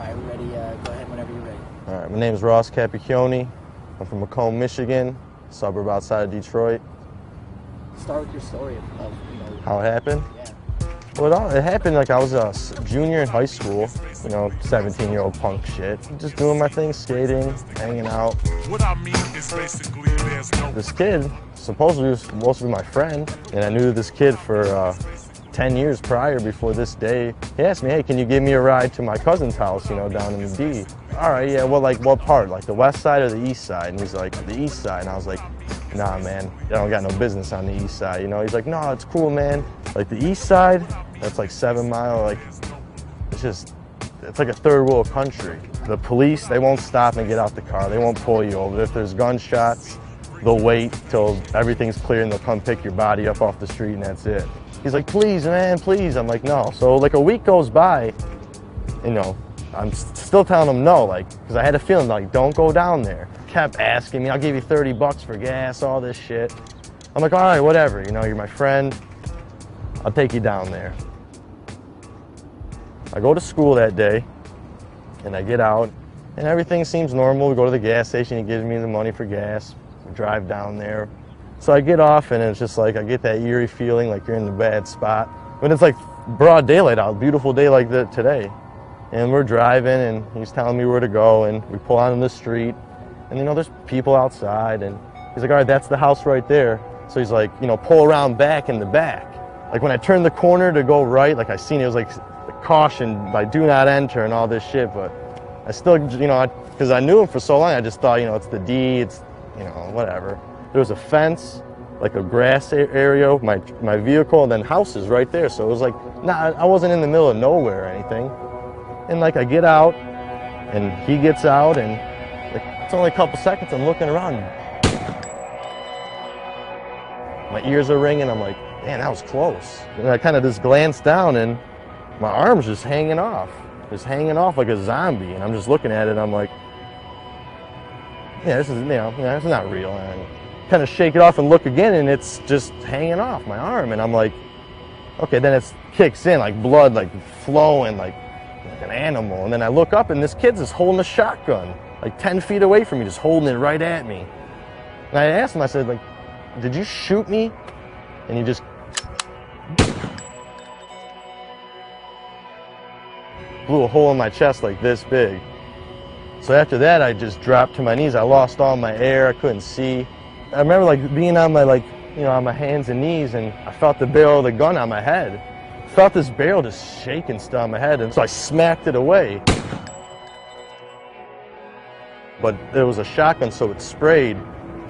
right, we're ready. Go ahead whenever you're ready. All right, my name is Ross Capiccioni. I'm from Macomb, Michigan, suburb outside of Detroit. Start with your story of how it happened. Yeah. Well, it happened like I was a junior in high school, 17-year-old punk shit. Just doing my thing, skating, hanging out. What I mean is basically there's no... This kid supposedly was supposed to be my friend, and I knew this kid for 10 years prior before this day. He asked me, hey, can you give me a ride to my cousin's house, down in the D? All right, yeah, well, like what part? Like the west side or the east side? And he's like, the east side. And I was like, nah, man, I don't got no business on the east side, He's like, no, it's cool, man. Like the east side, that's like 7 Mile, like, it's like a third world country. The police, they won't stop and get out the car. They won't pull you over. If there's gunshots, they'll wait till everything's clear and they'll come pick your body up off the street and that's it. He's like, please, man, please. I'm like, no. So like a week goes by, I'm still telling him no, because I had a feeling, don't go down there. Kept asking me, I'll give you 30 bucks for gas, all this shit. I'm like, all right, whatever, you're my friend. I'll take you down there. I go to school that day, and I get out, and everything seems normal. We go to the gas station, he gives me the money for gas. We drive down there. So I get off, and it's just like, I get that eerie feeling like you're in the bad spot. But it's like broad daylight out, beautiful day like today. And we're driving, and he's telling me where to go, and we pull out on the street, and there's people outside, and he's like, all right, that's the house right there. So he's like, pull around back in the back. Like when I turned the corner to go right, like I seen it was like caution, like do not enter and all this shit, but I still, because I knew him for so long, I just thought, it's the D, it's, whatever. There was a fence, like a grass area, my vehicle, and then houses right there. So it was like, I wasn't in the middle of nowhere or anything. And like I get out, and he gets out, and like, it's only a couple seconds, I'm looking around. My ears are ringing, I'm like, man, that was close. And I kind of just glanced down, and my arm's just hanging off like a zombie. And I'm just looking at it, I'm like, yeah, this is, it's not real. And I kind of shake it off and look again, and it's just hanging off my arm. And I'm like, okay, then it kicks in, like blood, like flowing, like an animal. And then I look up, and this kid's just holding a shotgun, like 10 feet away from me, just holding it right at me. And I asked him, I said, like, did you shoot me? And he just blew a hole in my chest like this big. So after that, I just dropped to my knees. I lost all my air. I couldn't see. I remember like being on my on my hands and knees, and I felt the barrel of the gun on my head. I felt this barrel just shaking still on my head, and so I smacked it away. But there was a shotgun, so it sprayed.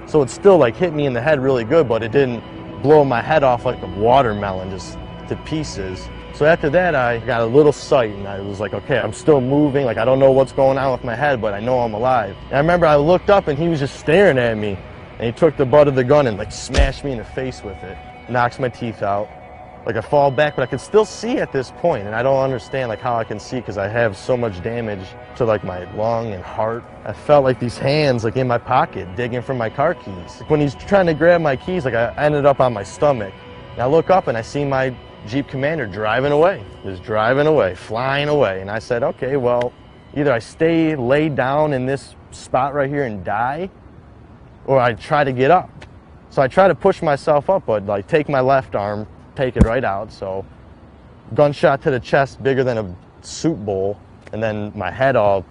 So it still like hit me in the head really good, but it didn't blow my head off like a watermelon just to pieces. So after that, I got a little sight, and I was like, okay, I'm still moving. Like, I don't know what's going on with my head, but I know I'm alive. And I remember I looked up, and he was just staring at me. And he took the butt of the gun and, like, smashed me in the face with it. Knocks my teeth out. Like, I fall back, but I can still see at this point. And I don't understand, like, how I can see, because I have so much damage to, like, my lung and heart. I felt like these hands, like, in my pocket, digging for my car keys. When he's trying to grab my keys, like, I ended up on my stomach. And I look up, and I see my Jeep Commander driving away, just driving away, flying away. And I said, okay, well, either I stay laid down in this spot right here and die, or I try to get up. So I try to push myself up, but like take my left arm, take it right out. So gunshot to the chest, bigger than a soup bowl, and then my head all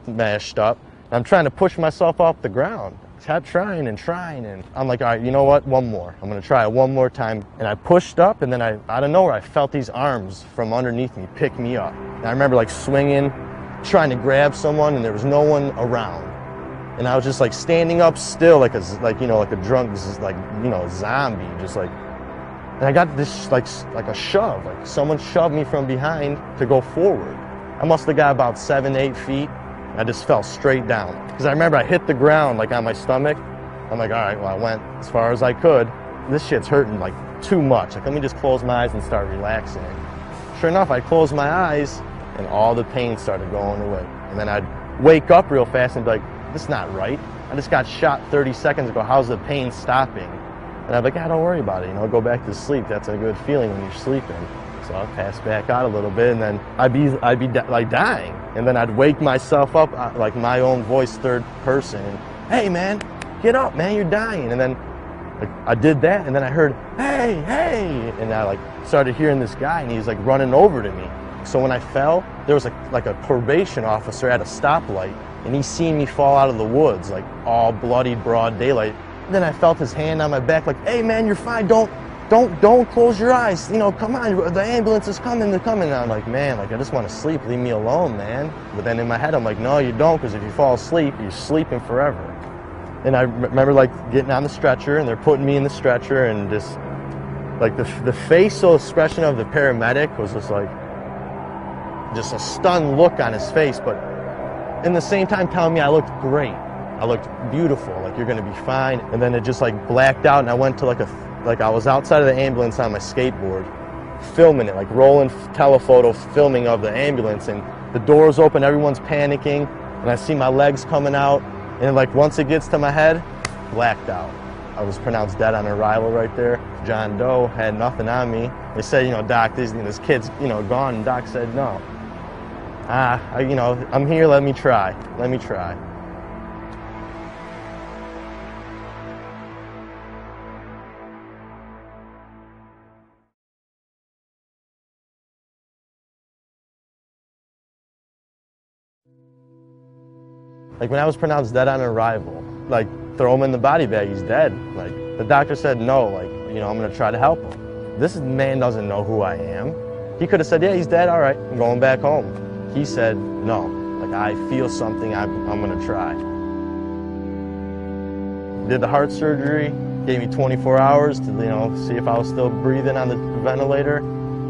mashed up. And I'm trying to push myself off the ground. Kept trying, and I'm like, all right, you know what, one more. I'm gonna try it one more time. And I pushed up, and then out of nowhere, I felt these arms from underneath me pick me up. And I remember like swinging, trying to grab someone, and there was no one around. And I was just like standing up still, like a drunk, zombie, just like. And I got this like a shove, like someone shoved me from behind to go forward. I must have got about 7, 8 feet. I just fell straight down. Because I remember I hit the ground like on my stomach. I'm like, all right, well, I went as far as I could. This shit's hurting like too much. Like, let me just close my eyes and start relaxing. Sure enough, I closed my eyes and all the pain started going away. And then I'd wake up real fast and be like, this is not right. I just got shot 30 seconds ago. How's the pain stopping? And I'd be like, don't worry about it. Go back to sleep. That's a good feeling when you're sleeping. So I'll pass back out a little bit, and then I'd be like dying. And then I'd wake myself up, like my own voice, third person, and, hey man, get up man, you're dying. And then like, I did that, and then I heard, hey, hey, and I like started hearing this guy, and he's like running over to me. So when I fell, there was like a probation officer at a stoplight, and he seen me fall out of the woods, like all bloody, broad daylight. And then I felt his hand on my back, like, hey man, you're fine, don't close your eyes, you know, come on, the ambulance is coming, they're coming. And I'm like, man, like I just want to sleep, leave me alone, man. But then in my head, I'm like, no, you don't, because if you fall asleep, you're sleeping forever. And I remember like getting on the stretcher, and they're putting me in the stretcher, and just like the facial expression of the paramedic was just like, just a stunned look on his face, but in the same time telling me I looked great. I looked beautiful, like you're gonna be fine. And then it just like blacked out, and I went to like I was outside of the ambulance on my skateboard, filming it, like rolling telephoto filming of the ambulance, and the doors open, everyone's panicking, and I see my legs coming out, and like once it gets to my head, blacked out. I was pronounced dead on arrival right there. John Doe had nothing on me. They said, you know, doc, this kid's, you know, gone, and doc said, no. You know, I'm here, let me try. Like when I was pronounced dead on arrival, like throw him in the body bag, he's dead. Like the doctor said no, like, you know, I'm gonna try to help him. This man doesn't know who I am. He could have said, yeah, he's dead, all right, I'm going back home. He said, no, like I feel something, I'm gonna try. Did the heart surgery, gave me 24 hours to, you know, see if I was still breathing on the ventilator.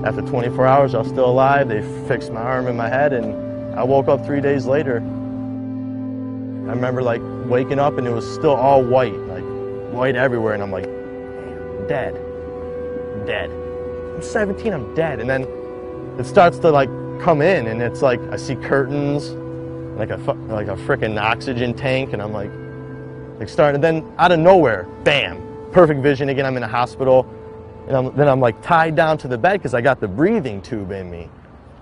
After 24 hours, I was still alive. They fixed my arm and my head, and I woke up 3 days later. I remember like waking up and it was still all white, like white everywhere, and I'm like, dead. I'm 17, I'm dead. And then it starts to like come in, and it's like I see curtains, like a frickin' oxygen tank, and I'm like starting. And then out of nowhere, bam, perfect vision again. I'm in a hospital, and then I'm like tied down to the bed because I got the breathing tube in me.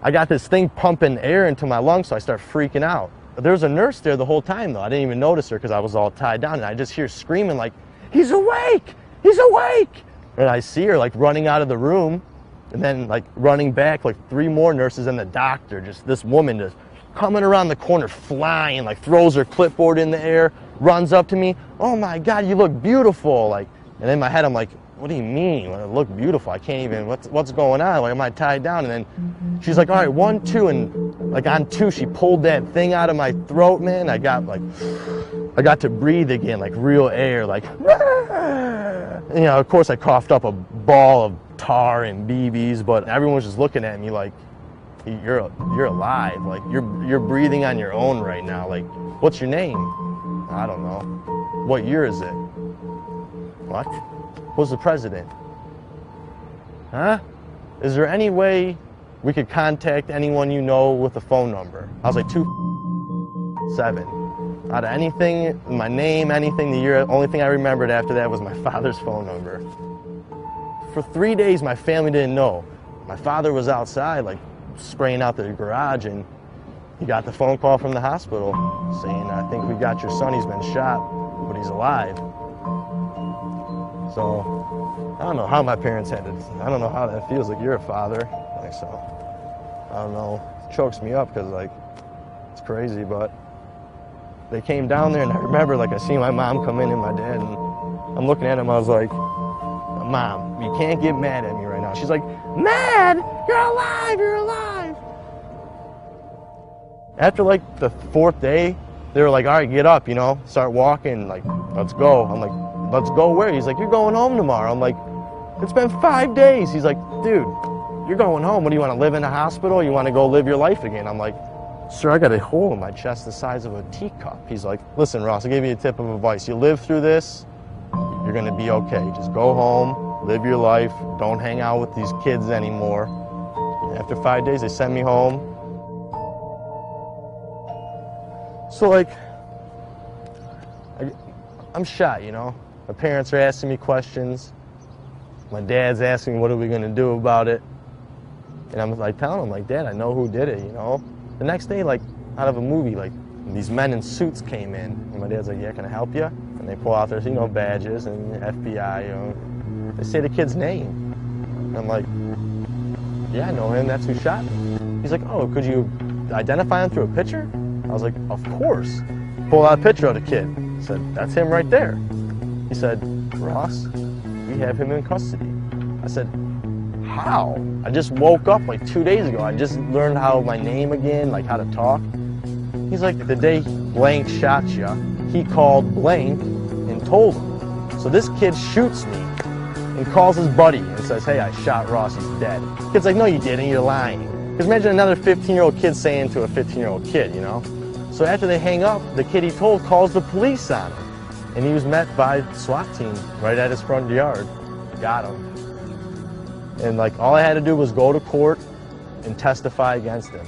I got this thing pumping air into my lungs, so I start freaking out. There was a nurse there the whole time though. I didn't even notice her because I was all tied down, and I just hear screaming like, he's awake, he's awake. And I see her like running out of the room, and then like running back, like 3 more nurses and the doctor, just this woman just coming around the corner, flying, like throws her clipboard in the air, runs up to me, oh my God, you look beautiful. Like, and in my head I'm like, what do you mean? I look beautiful, I can't even, what's going on? Like, am I tied down? And then she's like, all right, 1, 2, and like on 2, she pulled that thing out of my throat, man. I got to breathe again, like real air, like, you know, of course I coughed up a ball of tar and BBs, but everyone was just looking at me like, you're alive, like you're breathing on your own right now. Like, what's your name? I don't know. What year is it? What? Who's the president? Huh? Is there any way we could contact anyone you know with a phone number? I was like, 2-7. Out of anything, my name, anything, the year, only thing I remembered after that was my father's phone number. For 3 days, my family didn't know. My father was outside, like, spraying out the garage, and he got the phone call from the hospital saying, I think we got your son, he's been shot, but he's alive. So, I don't know how my parents had it. I don't know how that feels, like you're a father. Like, so, I don't know, it chokes me up because like, it's crazy, but they came down there, and I remember like I seen my mom come in and my dad, and I'm looking at him, I was like, Mom, you can't get mad at me right now. She's like, mad? You're alive, you're alive. After like the 4th day, they were like, all right, get up, you know, start walking, like, let's go. I'm like, let's go where? He's like, you're going home tomorrow. I'm like, it's been 5 days. He's like, dude, you're going home. What do you want to live in a hospital? You want to go live your life again? I'm like, sir, I got a hole in my chest the size of a teacup. He's like, listen, Ross, I'll give you a tip of advice. You live through this, you're going to be okay. Just go home, live your life, don't hang out with these kids anymore. After 5 days, they sent me home. So like, I'm shot, you know? My parents are asking me questions. My dad's asking me, what are we gonna do about it? And I'm like telling him, like, Dad, I know who did it, you know? The next day, like out of a movie, like these men in suits came in, and my dad's like, yeah, can I help you? And they pull out their, badges and FBI, They say the kid's name. And I'm like, yeah, I know him, that's who shot me. He's like, oh, could you identify him through a picture? I was like, of course. Pull out a picture of the kid. I said, that's him right there. He said, Ross, we have him in custody. I said, how? I just woke up like 2 days ago. I just learned how my name again, like how to talk. He's like, the day blank shot you, he called blank and told him. So this kid shoots me and calls his buddy and says, hey, I shot Ross, he's dead. The kid's like, no, you didn't, you're lying. Because imagine another 15-year-old kid saying to a 15-year-old kid, So after they hang up, the kid he told calls the police on him. And he was met by a SWAT team right at his front yard. Got him. And like all I had to do was go to court and testify against him.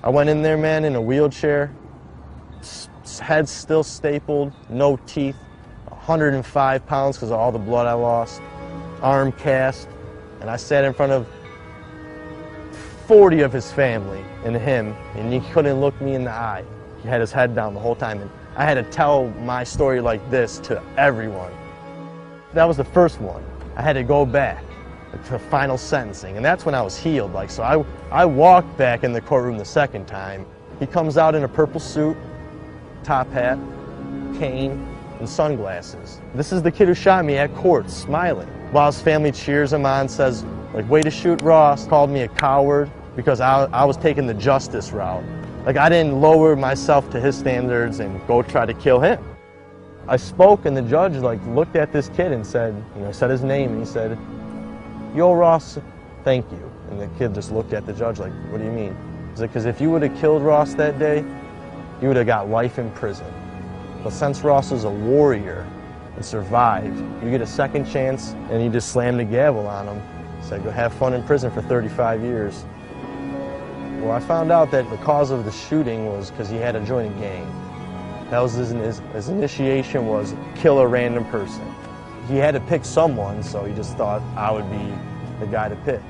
I went in there, man, in a wheelchair, head still stapled, no teeth, 105 pounds because of all the blood I lost, arm cast, and I sat in front of 40 of his family and him, and he couldn't look me in the eye. He had his head down the whole time, and I had to tell my story like this to everyone. That was the first one. I had to go back to final sentencing, and that's when I was healed. Like, so I walked back in the courtroom the second time. He comes out in a purple suit, top hat, cane, and sunglasses. This is the kid who shot me at court, smiling. While his family cheers him on, says, like, way to shoot Ross, called me a coward because I was taking the justice route. Like, I didn't lower myself to his standards and go try to kill him. I spoke, and the judge like looked at this kid and said, said his name, and he said, yo, Ross, thank you. And the kid just looked at the judge like, what do you mean? He's like, because if you would have killed Ross that day, you would have got life in prison. But since Ross was a warrior and survived, you get a second chance, and he just slammed the gavel on him. He said, go have fun in prison for 35 years. Well, I found out that the cause of the shooting was because he had to join a gang. That was his initiation was kill a random person. He had to pick someone, so he just thought I would be the guy to pick.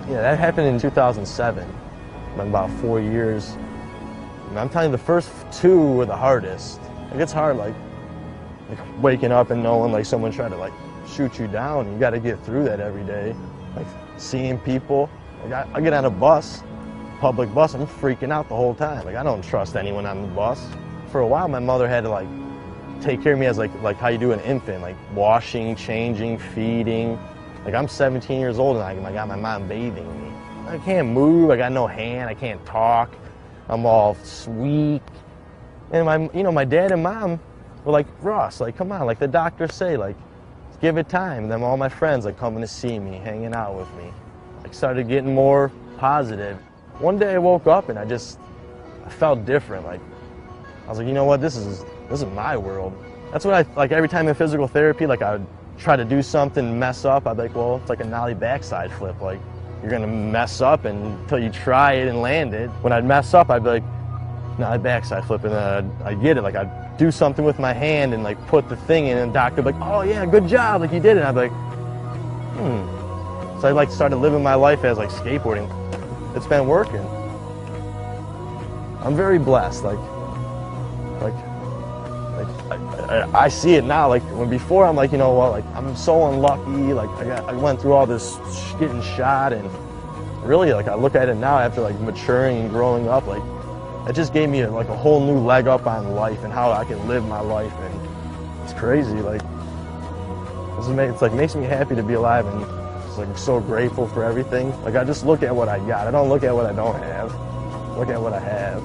Yeah, that happened in 2007, about 4 years. And I'm telling you, the first two were the hardest. Like, it's hard, like waking up and knowing like someone tried to like shoot you down. You got to get through that every day. Like seeing people. Like, I get on a bus, public bus, I'm freaking out the whole time. Like, I don't trust anyone on the bus. For a while, my mother had to like take care of me as like how you do an infant, like washing, changing, feeding. Like, I'm 17 years old and I got my mom bathing me. I can't move, I got no hand, I can't talk. I'm all weak. And my dad and mom were like, Ross, like, come on, like the doctors say, like, give it time. And then all my friends like coming to see me, hanging out with me. I started getting more positive. One day I woke up and I felt different. Like, I was like, you know what, this is my world. That's what like every time in physical therapy, like I would try to do something, mess up, I'd be like, well, it's like a nollie backside flip. Like, you're gonna mess up until you try it and land it. When I'd mess up, I'd be like, nollie backside flip, and then I'd get it. Like, I'd do something with my hand and like put the thing in, and the doctor would be like, oh yeah, good job, like you did it. And I'd be like, So I like started living my life as like skateboarding. It's been working. I'm very blessed. I see it now. Like, when before I'm like, you know what, like I'm so unlucky. Like I went through all this getting shot, and really like I look at it now after like maturing and growing up. Like, it just gave me like a whole new leg up on life and how I can live my life, and it's crazy. Like, it's like makes me happy to be alive, and just like I'm so grateful for everything. Like, I just look at what I got. I don't look at what I don't have. Look at what I have.